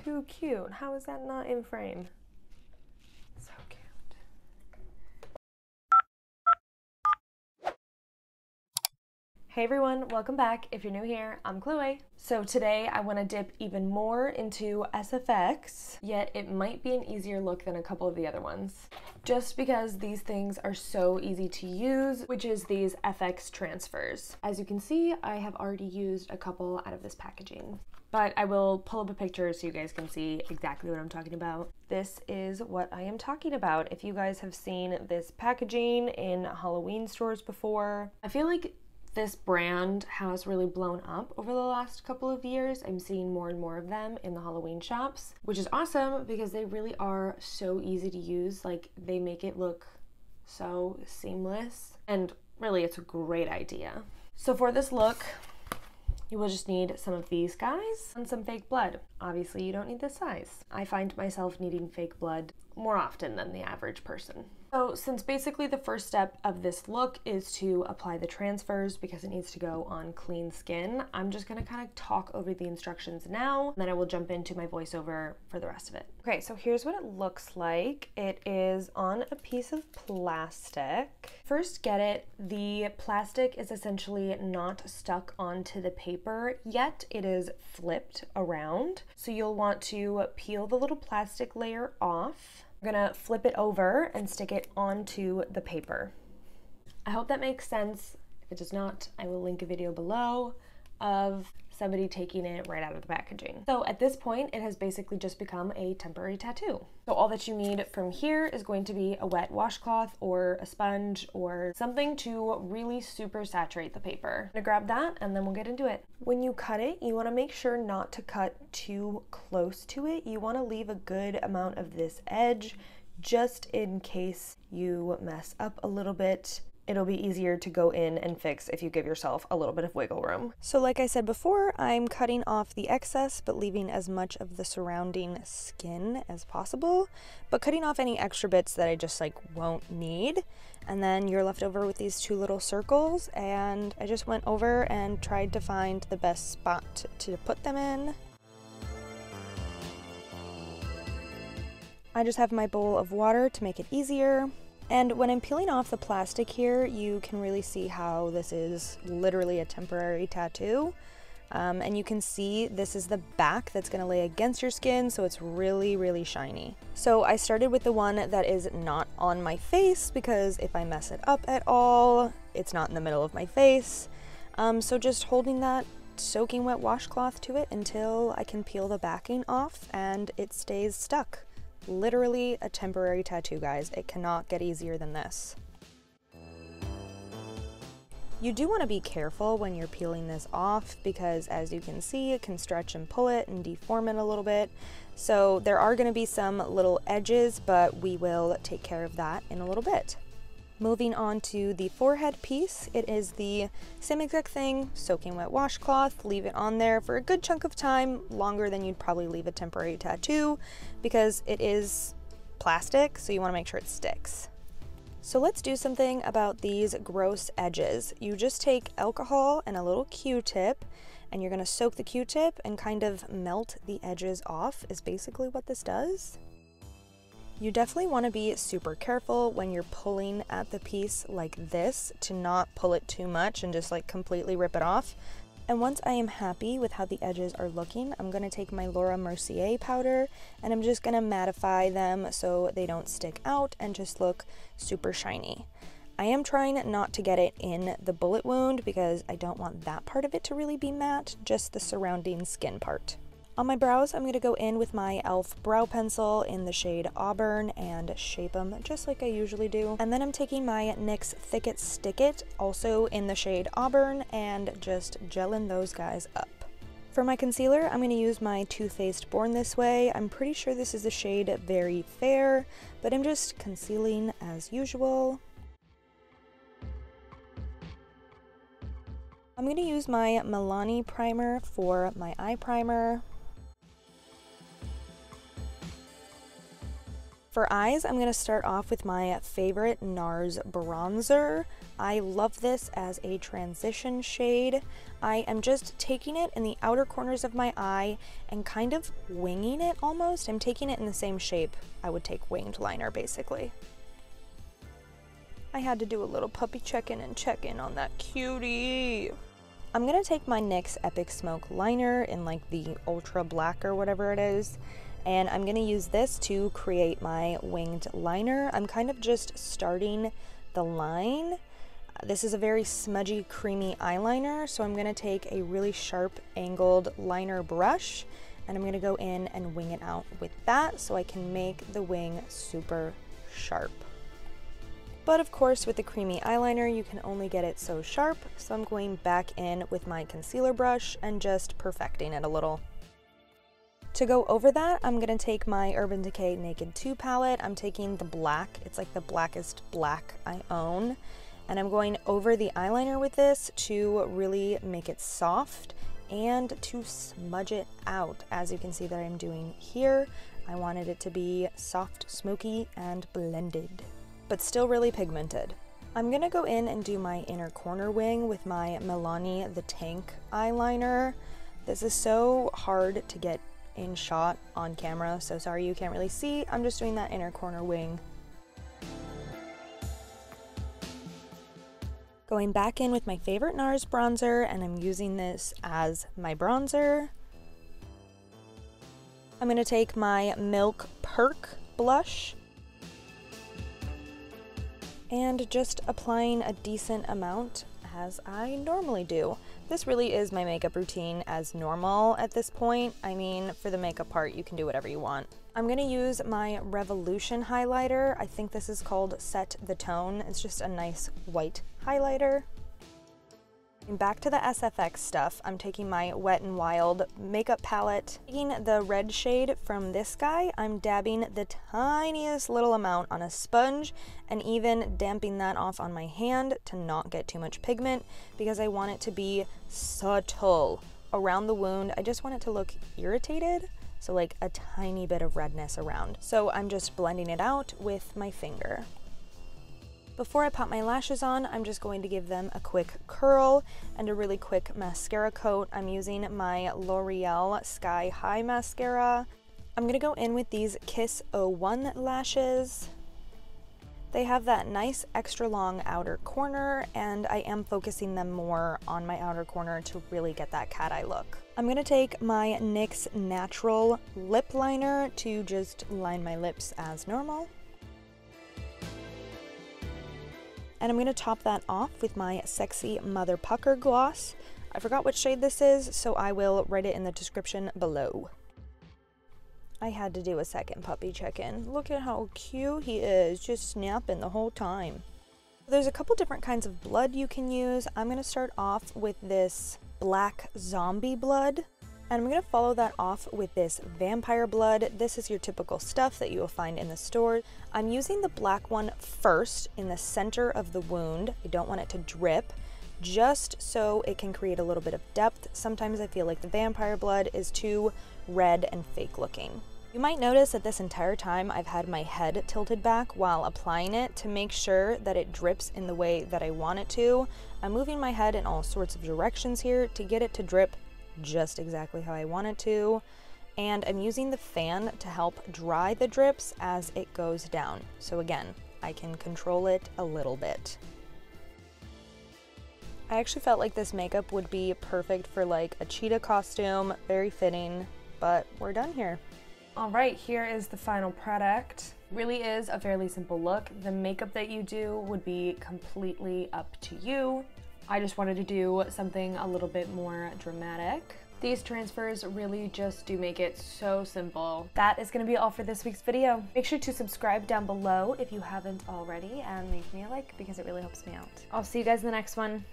Too cute. How is that not in frame? So cute. Hey everyone, welcome back. If you're new here, I'm Chloe. So today I want to dip even more into SFX, yet it might be an easier look than a couple of the other ones. Just because these things are so easy to use, which is these FX transfers. As you can see, I have already used a couple out of this packaging, but I will pull up a picture so you guys can see exactly what I'm talking about. This is what I am talking about. If you guys have seen this packaging in Halloween stores before, I feel like this brand has really blown up over the last couple of years. I'm seeing more and more of them in the Halloween shops, which is awesome because they really are so easy to use. Like, they make it look so seamless, and really it's a great idea. So for this look, you will just need some of these guys and some fake blood. Obviously you don't need this size. I find myself needing fake blood more often than the average person. So since basically the first step of this look is to apply the transfers because it needs to go on clean skin, I'm just gonna kind of talk over the instructions now, and then I will jump into my voiceover for the rest of it. Okay, so here's what it looks like. It is on a piece of plastic. First, get it. The plastic is essentially not stuck onto the paper yet. It is flipped around. So you'll want to peel the little plastic layer off. I'm gonna flip it over and stick it onto the paper. I hope that makes sense. If it does not, I will link a video below of somebody taking it right out of the packaging. So at this point, it has basically just become a temporary tattoo. So all that you need from here is going to be a wet washcloth or a sponge or something to really super saturate the paper. I'm gonna grab that and then we'll get into it. When you cut it, you wanna make sure not to cut too close to it. You wanna leave a good amount of this edge just in case you mess up a little bit. It'll be easier to go in and fix if you give yourself a little bit of wiggle room. So like I said before, I'm cutting off the excess but leaving as much of the surrounding skin as possible, but cutting off any extra bits that I just won't need. And then you're left over with these two little circles, and I just went over and tried to find the best spot to put them in. I just have my bowl of water to make it easier. And when I'm peeling off the plastic here, you can really see how this is literally a temporary tattoo. And you can see this is the back that's gonna lay against your skin, so it's really, really shiny. So I started with the one that is not on my face because if I mess it up at all, it's not in the middle of my face. So just holding that soaking wet washcloth to it until I can peel the backing off and it stays stuck. Literally a temporary tattoo, guys. It cannot get easier than this. You do want to be careful when you're peeling this off because, as you can see, it can stretch and pull it and deform it a little bit. So there are going to be some little edges, but we will take care of that in a little bit. Moving on to the forehead piece, it is the same exact thing, soaking wet washcloth, leave it on there for a good chunk of time, longer than you'd probably leave a temporary tattoo, because it is plastic, so you want to make sure it sticks. So let's do something about these gross edges. You just take alcohol and a little Q-tip, and you're going to soak the Q-tip and kind of melt the edges off, is basically what this does. You definitely want to be super careful when you're pulling at the piece like this to not pull it too much and just completely rip it off. And once I am happy with how the edges are looking, I'm going to take my Mercier powder and I'm just going to mattify them so they don't stick out and just look super shiny. I am trying not to get it in the bullet wound because I don't want that part of it to really be matte, just the surrounding skin part. On my brows, I'm going to go in with my e.l.f. brow pencil in the shade Auburn and shape them just like I usually do. And then I'm taking my NYX Thick It Stick It, also in the shade Auburn, and just gelling those guys up. For my concealer, I'm going to use my Too Faced Born This Way. I'm pretty sure this is the shade Very Fair, but I'm just concealing as usual. I'm going to use my Milani primer for my eye primer. For eyes, I'm going to start off with my favorite NARS bronzer. I love this as a transition shade. I am just taking it in the outer corners of my eye and kind of winging it almost. I'm taking it in the same shape I would take winged liner, basically. I had to do a little puppy check-in and check-in on that cutie. I'm going to take my NYX Epic Smoke liner in like the ultra black or whatever it is. And I'm going to use this to create my winged liner. I'm kind of just starting the line. This is a very smudgy, creamy eyeliner, so I'm going to take a really sharp angled liner brush and I'm going to go in and wing it out with that so I can make the wing super sharp. But of course, with the creamy eyeliner, you can only get it so sharp, so I'm going back in with my concealer brush and just perfecting it a little. To go over that, I'm going to take my Urban Decay Naked 2 palette. I'm taking the black, it's like the blackest black I own, and I'm going over the eyeliner with this to really make it soft and to smudge it out. As you can see that I'm doing here, I wanted it to be soft, smoky, and blended, but still really pigmented. I'm going to go in and do my inner corner wing with my Milani The Tank eyeliner. This is so hard to get in shot on camera, so sorry you can't really see. I'm just doing that inner corner wing. Going back in with my favorite NARS bronzer, and I'm using this as my bronzer. I'm going to take my Milk Perk blush and just applying a decent amount as I normally do. This really is my makeup routine as normal at this point. I mean, for the makeup part, you can do whatever you want. I'm gonna use my Revolution highlighter. I think this is called Set the Tone. It's just a nice white highlighter. And back to the SFX stuff, I'm taking my Wet n Wild makeup palette. Taking the red shade from this guy, I'm dabbing the tiniest little amount on a sponge and even damping that off on my hand to not get too much pigment because I want it to be subtle around the wound. I just want it to look irritated, so like a tiny bit of redness around. So I'm just blending it out with my finger. Before I pop my lashes on, I'm just going to give them a quick curl and a really quick mascara coat. I'm using my L'Oreal Sky High mascara. I'm going to go in with these Kiss 01 lashes. They have that nice extra long outer corner, and I am focusing them more on my outer corner to really get that cat eye look. I'm going to take my NYX Natural lip liner to just line my lips as normal. And I'm going to top that off with my Sexy Mother Pucker gloss. I forgot what shade this is, so I will write it in the description below. I had to do a second puppy check-in. Look at how cute he is, just snapping the whole time. There's a couple different kinds of blood you can use. I'm going to start off with this black zombie blood. And I'm going to follow that off with this vampire blood. This is your typical stuff that you will find in the store. I'm using the black one first in the center of the wound. I don't want it to drip, just so it can create a little bit of depth. Sometimes I feel like the vampire blood is too red and fake looking. You might notice that this entire time I've had my head tilted back while applying it to make sure that it drips in the way that I want it to. I'm moving my head in all sorts of directions here to get it to drip just exactly how I want it to, and I'm using the fan to help dry the drips as it goes down. So again, I can control it a little bit. I actually felt like this makeup would be perfect for like a cheetah costume, very fitting, but we're done here. All right, here is the final product. Really is a fairly simple look. The makeup that you do would be completely up to you. I just wanted to do something a little bit more dramatic. These transfers really just do make it so simple. That is going to be all for this week's video. Make sure to subscribe down below if you haven't already and leave me a like because it really helps me out. I'll see you guys in the next one.